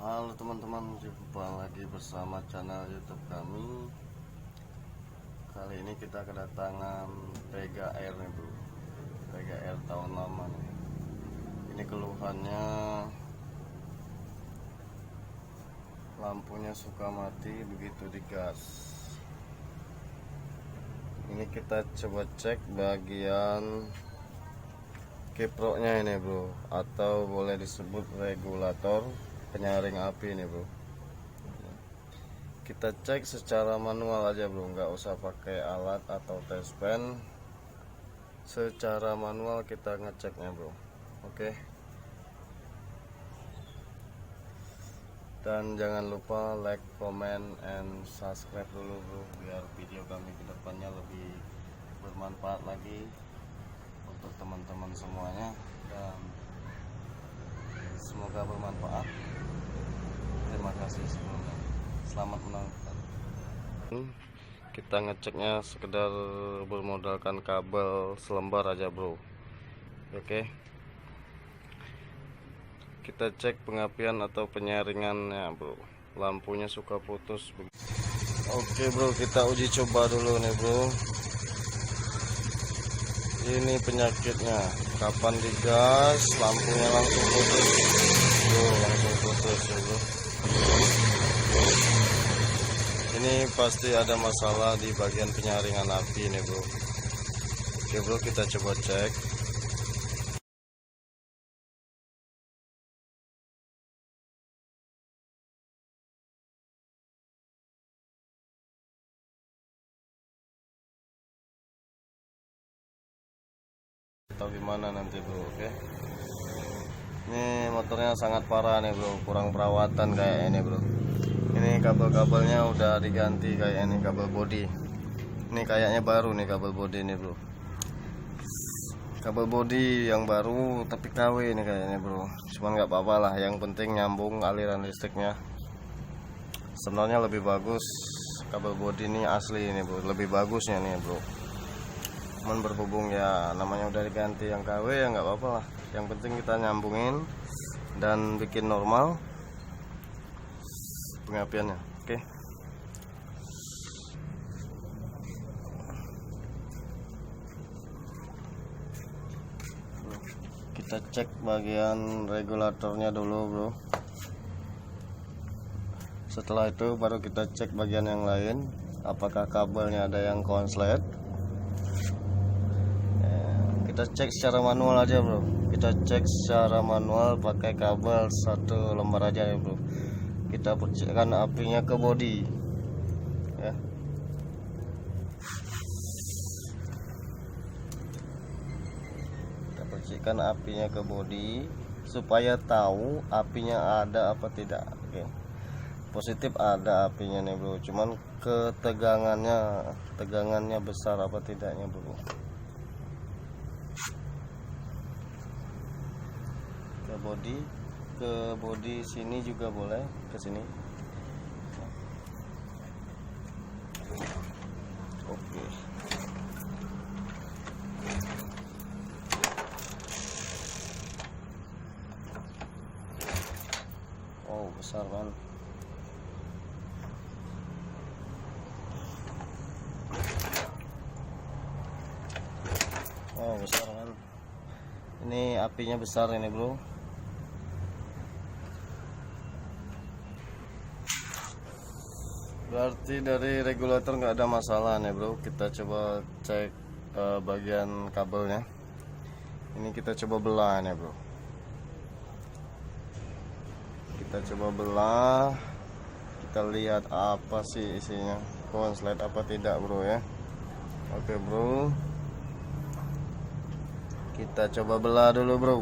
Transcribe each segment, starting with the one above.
Halo teman-teman, jumpa lagi bersama channel YouTube kami. Kali ini kita kedatangan Tega Air nih bro. Tega Air tahun lama nih. Ini keluhannya lampunya suka mati begitu digas. Ini kita coba cek bagian kiproknya ini bro, atau boleh disebut regulator penyaring api ini bro. Kita cek secara manual aja bro, nggak usah pakai alat atau test pen. Secara manual kita ngeceknya bro. Oke. Dan jangan lupa like, comment, and subscribe dulu bro, biar video kami kedepannya lebih bermanfaat lagi untuk teman-teman semuanya, dan semoga bermanfaat. Terima kasih sebelumnya. Selamat menonton. Kita ngeceknya sekedar bermodalkan kabel selembar aja bro. Oke. Kita cek pengapian atau penyaringannya bro. Lampunya suka putus. Oke bro, kita uji coba dulu nih bro. Ini penyakitnya, kapan digas lampunya langsung putus. Langsung putus ya bro. Ini pasti ada masalah di bagian penyaringan api nih bro. Oke bro, kita coba cek. Tahu gimana nanti bro. Oke. Ini motornya sangat parah nih bro, kurang perawatan kayak ini bro. Ini kabel-kabelnya udah diganti kayak ini, kabel body. Ini kayaknya baru nih kabel body ini bro. Kabel body yang baru tapi KW ini kayaknya bro. Cuman nggak apa-apa lah, yang penting nyambung aliran listriknya. Sebenarnya lebih bagus kabel body ini asli ini bro, lebih bagusnya nih bro. Cuman berhubung ya namanya udah diganti yang KW ya nggak apa-apa lah. Yang penting kita nyambungin dan bikin normal pengapiannya. Oke. Kita cek bagian regulatornya dulu bro. Setelah itu baru kita cek bagian yang lain, apakah kabelnya ada yang konslet. Kita cek secara manual aja bro. Kita cek secara manual pakai kabel satu lembar aja ya bro. Kita percikan apinya ke body ya. Kita percikan apinya ke body supaya tahu apinya ada apa tidak. Oke. Positif ada apinya nih bro, cuman tegangannya besar apa tidaknya bro. Ke body sini juga boleh, ke sini. Oke. Oh besar kan. Oh besar kan. Ini apinya besar ini bro. Berarti dari regulator nggak ada masalah nih bro. Kita coba cek bagian kabelnya. Ini kita coba belah nih bro. Kita coba belah. Kita lihat apa sih isinya, konslet apa tidak bro ya. Oke bro. Kita coba belah dulu bro.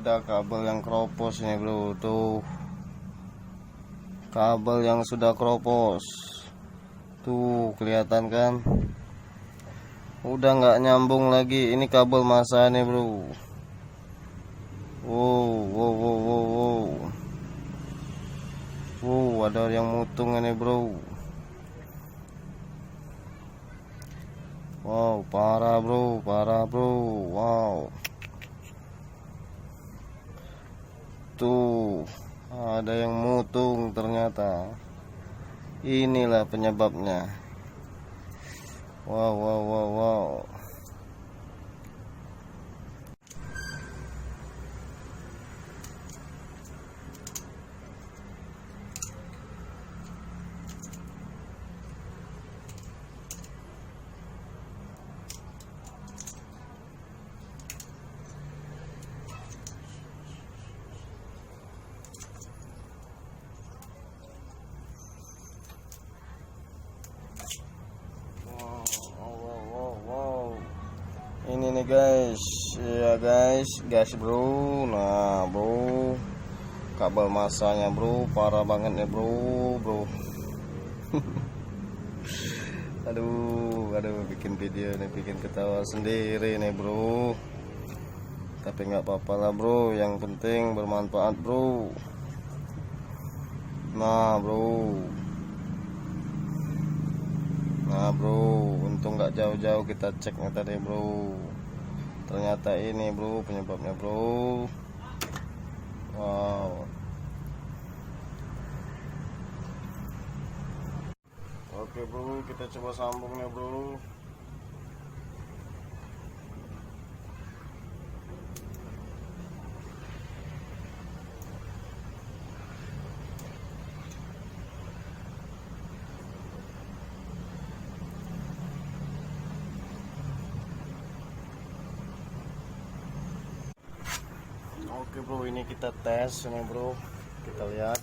ada kabel yang keropos ini bro. Tuh kabel yang sudah keropos, tuh kelihatan kan, udah nggak nyambung lagi. Ini kabel masa nih bro. Wow, ada yang mutung ini bro. Wow, parah bro. Wow, tuh ada yang mutung ternyata. Inilah penyebabnya. Wow. Ini nih guys, ya guys bro. Nah bro, kabel masanya bro, parah banget nih bro. aduh, bikin video nih, bikin ketawa sendiri nih bro. Tapi nggak apa-apa lah bro, yang penting bermanfaat bro. Nah bro, untung nggak jauh-jauh kita ceknya tadi bro. Ternyata ini bro penyebabnya bro. Wow. Oke bro, kita coba sambungnya bro. Oke bro, ini kita tes ini bro, kita lihat.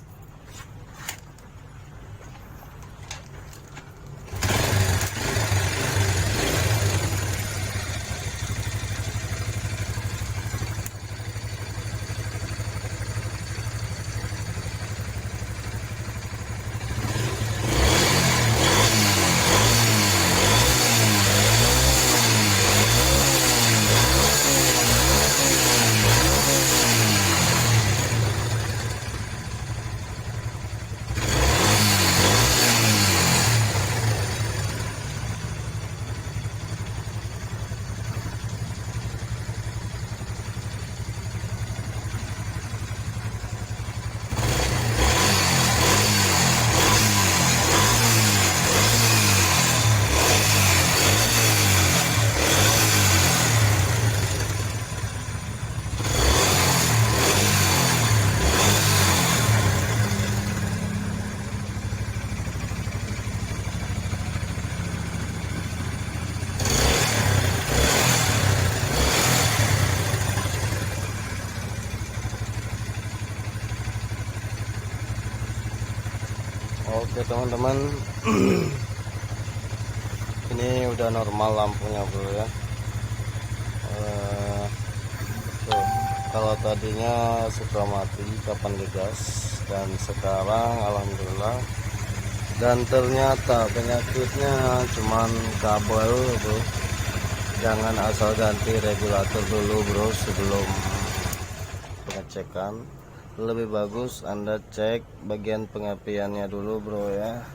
Oke teman-teman, ini udah normal lampunya bro ya. Tuh, kalau tadinya suka mati kapan digas, dan sekarang alhamdulillah. Dan ternyata penyakitnya cuman kabel bro. Jangan asal ganti regulator dulu bro sebelum pengecekan. Lebih bagus Anda cek bagian pengapiannya dulu bro ya.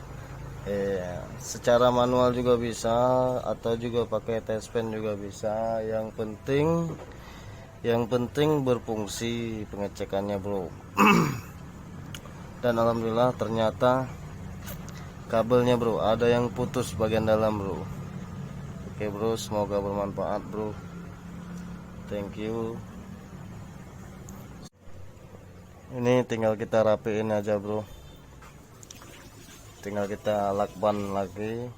Secara manual juga bisa, atau juga pakai test pen juga bisa. Yang penting berfungsi pengecekannya bro. Dan alhamdulillah ternyata kabelnya bro ada yang putus bagian dalam bro. Oke bro, semoga bermanfaat bro. Thank you. Ini tinggal kita rapiin aja bro, tinggal kita lakban lagi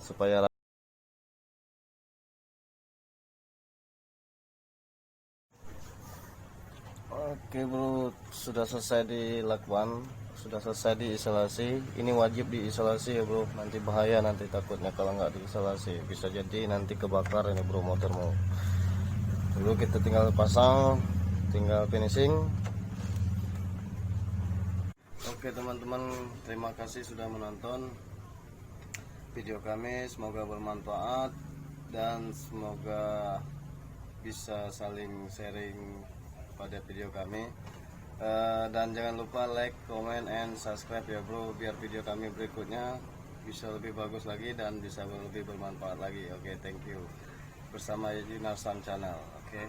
supaya Oke bro, sudah selesai di lakban, sudah selesai diisolasi. Ini wajib diisolasi ya bro, nanti bahaya, nanti takutnya kalau nggak diisolasi bisa jadi nanti kebakar ini bro motormu. Dulu kita tinggal pasang tinggal finishing. Oke teman-teman, terima kasih sudah menonton video kami. Semoga bermanfaat dan semoga bisa saling sharing pada video kami. Dan jangan lupa like, comment, and subscribe ya bro, biar video kami berikutnya bisa lebih bagus lagi dan bisa lebih bermanfaat lagi. Oke, thank you. Bersama Yunarsan Channel. Oke.